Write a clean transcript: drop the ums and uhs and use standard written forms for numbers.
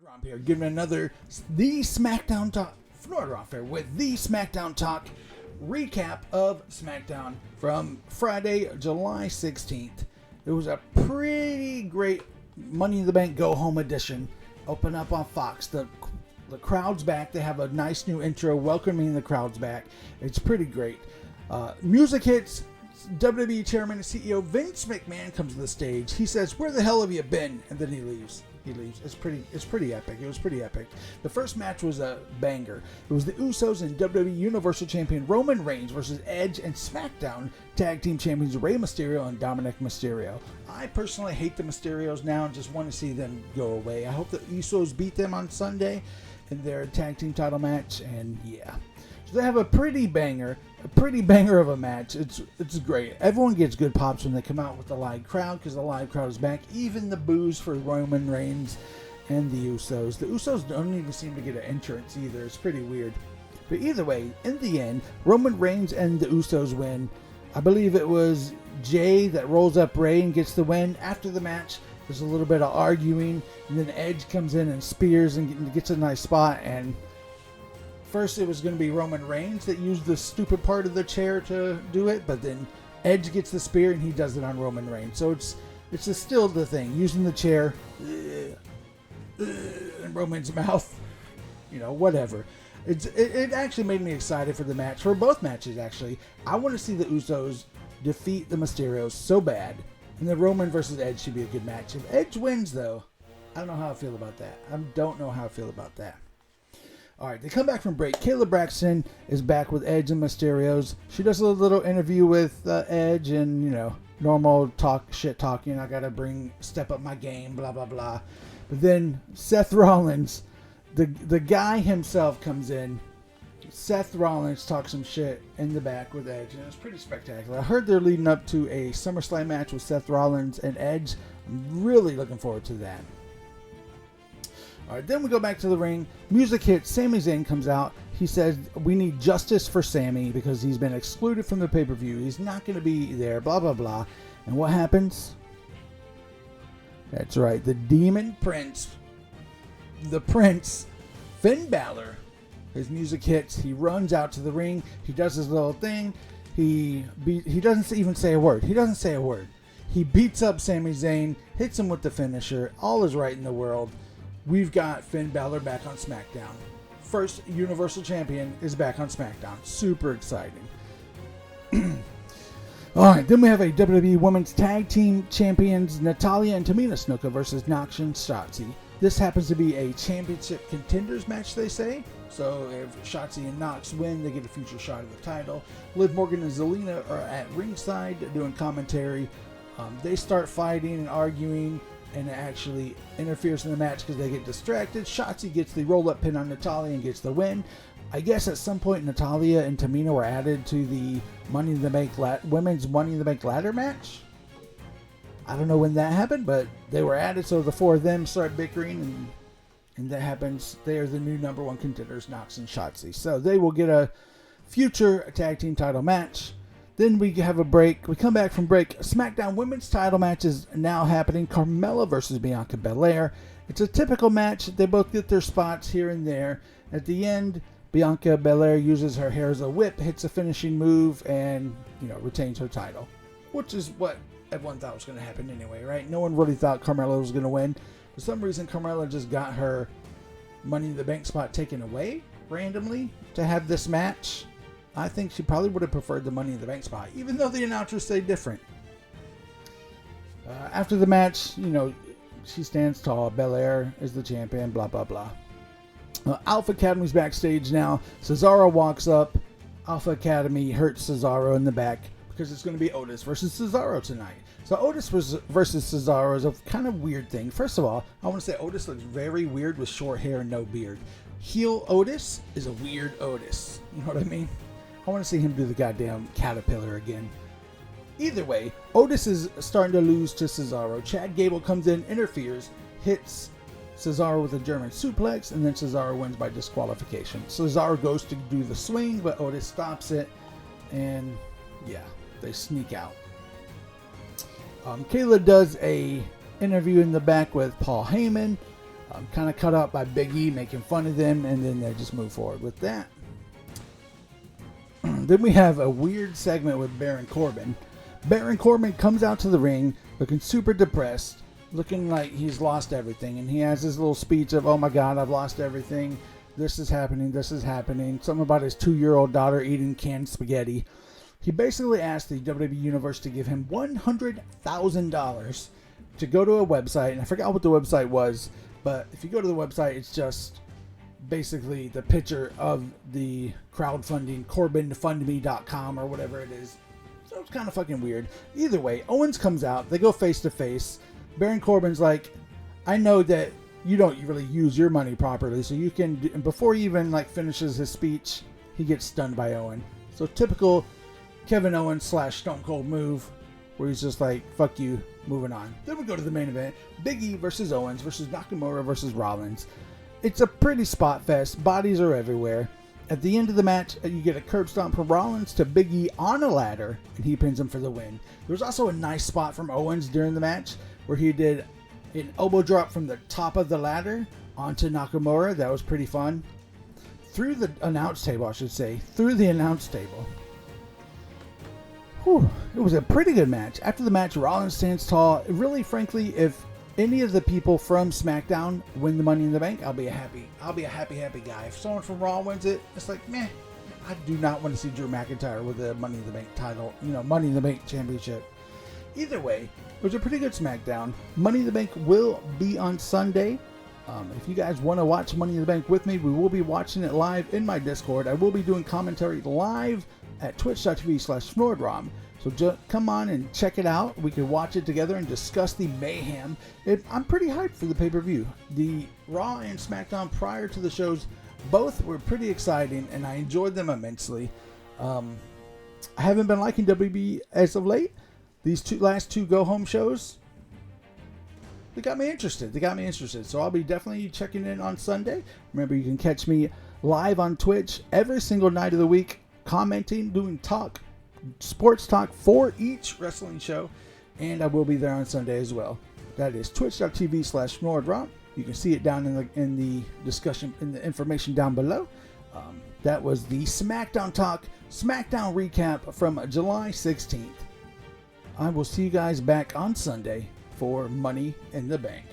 Romp here, giving another The Smackdown Talk, Romp here with The Smackdown Talk recap of SmackDown from Friday, July 16th. It was a pretty great Money in the Bank Go Home edition. Open up on Fox. The crowd's back. They have a nice new intro welcoming the crowd's back. It's pretty great. Music hits. WWE Chairman and CEO Vince McMahon comes to the stage. He says, "Where the hell have you been?" And then he leaves. It's pretty epic. It was pretty epic. The first match was a banger. It was the Usos and WWE Universal Champion Roman Reigns versus Edge and SmackDown Tag Team Champions Rey Mysterio and Dominic Mysterio. I personally hate the Mysterios now and just want to see them go away. I hope the Usos beat them on Sunday in their tag team title match, and yeah. So they have a pretty banger of a match. It's great. Everyone gets good pops when they come out with the live crowd because the live crowd is back. Even the boos for Roman Reigns and the Usos. The Usos don't even seem to get an entrance either. It's pretty weird. But either way, in the end, Roman Reigns and the Usos win. I believe it was Jay that rolls up Ray and gets the win. After the match, there's a little bit of arguing, and then Edge comes in and spears and gets a nice spot. And first, it was going to be Roman Reigns that used the stupid part of the chair to do it, but then Edge gets the spear and he does it on Roman Reigns. So it's still the thing, using the chair in Roman's mouth, whatever. It actually made me excited for the match, for both matches actually. I want to see the Usos defeat the Mysterios so bad, and then Roman versus Edge should be a good match. If Edge wins, though, I don't know how I feel about that. All right, they come back from break. Kayla Braxton is back with Edge and Mysterios. She does a little interview with Edge and, normal shit talking. I got to step up my game, blah, blah, blah. But then Seth Rollins, the guy himself comes in. Seth Rollins talks some shit in the back with Edge, and it's pretty spectacular. I heard they're leading up to a SummerSlam match with Seth Rollins and Edge. I'm really looking forward to that. All right, then we go back to the ring. Music hits. Sami Zayn comes out. He says, "We need justice for Sami because he's been excluded from the pay-per-view. He's not going to be there, blah, blah, blah." And what happens? That's right. The Demon Prince, Finn Balor, his music hits. He runs out to the ring. He does his little thing. He doesn't even say a word. He beats up Sami Zayn, hits him with the finisher. All is right in the world. We've got Finn Balor back on SmackDown. First Universal Champion is back on SmackDown. Super exciting. Alright, then we have a WWE Women's Tag Team Champions Natalya and Tamina Snuka versus Nox and Shotzi. This happens to be a championship contenders match, they say. So if Shotzi and Nox win, they get a future shot at the title. Liv Morgan and Zelina are at ringside doing commentary. They start fighting and arguing, and it actually interferes in the match because they get distracted. Shotzi gets the roll-up pin on Natalya and gets the win. I guess at some point Natalya and Tamina were added to the Money in the Bank Women's Money in the Bank ladder match. I don't know when that happened, but they were added, so the four of them start bickering, and that happens. They are the new number one contenders, Nox and Shotzi. So they will get a future tag team title match. Then we have a break. We come back from break. SmackDown Women's title match is now happening. Carmella versus Bianca Belair. It's a typical match. They both get their spots here and there. At the end, Bianca Belair uses her hair as a whip, hits a finishing move, and retains her title. Which is what everyone thought was going to happen anyway, right? No one really thought Carmella was going to win. For some reason, Carmella just got her Money in the Bank spot taken away randomly to have this match. I think she probably would have preferred the Money in the Bank spot, even though the announcers say different. After the match, she stands tall. Belair is the champion, blah, blah, blah. Alpha Academy's backstage now. Cesaro walks up. Alpha Academy hurts Cesaro in the back because it's going to be Otis versus Cesaro tonight. So Otis versus Cesaro is a kind of weird thing. First of all, I want to say Otis looks very weird with short hair and no beard. Heel Otis is a weird Otis. You know what I mean? I want to see him do the goddamn caterpillar again. Either way, Otis is starting to lose to Cesaro. Chad Gable comes in, interferes, hits Cesaro with a German suplex, and then Cesaro wins by disqualification. Cesaro goes to do the swing, but Otis stops it, and yeah, they sneak out. Kayla does a interview in the back with Paul Heyman. Kind of cut out by Big E making fun of them, and then they just move forward with that. Then we have a weird segment with Baron Corbin. Baron Corbin comes out to the ring looking super depressed, looking like he's lost everything, and he has this little speech of, oh my god, I've lost everything, this is happening, something about his 2-year-old daughter eating canned spaghetti. He basically asked the WWE Universe to give him $100,000 to go to a website, and I forgot what the website was, but if you go to the website, it's just basically the picture of the crowdfunding, CorbinFundMe.com or whatever it is. So it's kind of fucking weird. Either way, Owens comes out, they go face to face. Baron Corbin's like, I know that you don't really use your money properly, so you can do, and before he even like finishes his speech, he gets stunned by Owen. So typical Kevin Owens / Stone Cold move, where he's just like, fuck you, moving on. Then we go to the main event, Big E versus Owens versus Nakamura versus Rollins. It's a pretty spot fest, bodies are everywhere. At the end of the match, you get a curb stomp from Rollins to Big E on a ladder, and he pins him for the win. There was also a nice spot from Owens during the match, where he did an elbow drop from the top of the ladder onto Nakamura. That was pretty fun. Through the announce table, through the announce table. Whew, it was a pretty good match. After the match, Rollins stands tall. Really, frankly, if any of the people from SmackDown win the Money in the Bank, I'll be a happy guy. If someone from Raw wins it, it's like, meh. I do not want to see Drew McIntyre with the Money in the Bank title, Money in the Bank championship. Either way, it was a pretty good SmackDown. Money in the Bank will be on Sunday. If you guys want to watch Money in the Bank with me, we will be watching it live in my Discord. I will be doing commentary live at twitch.tv/SnordRom. So just come on and check it out. We can watch it together and discuss the mayhem. I'm pretty hyped for the pay-per-view. The Raw and SmackDown prior to the shows, both were pretty exciting, and I enjoyed them immensely. I haven't been liking WB as of late. These last two go-home shows, they got me interested. So I'll be definitely checking in on Sunday. Remember, you can catch me live on Twitch every single night of the week, commenting, doing sports talk for each wrestling show, and I will be there on Sunday as well. That is twitch.tv/SnordRom. You can see it down in the discussion, in the information down below. That was the SmackDown talk, SmackDown recap from July 16th. I will see you guys back on Sunday for Money in the Bank.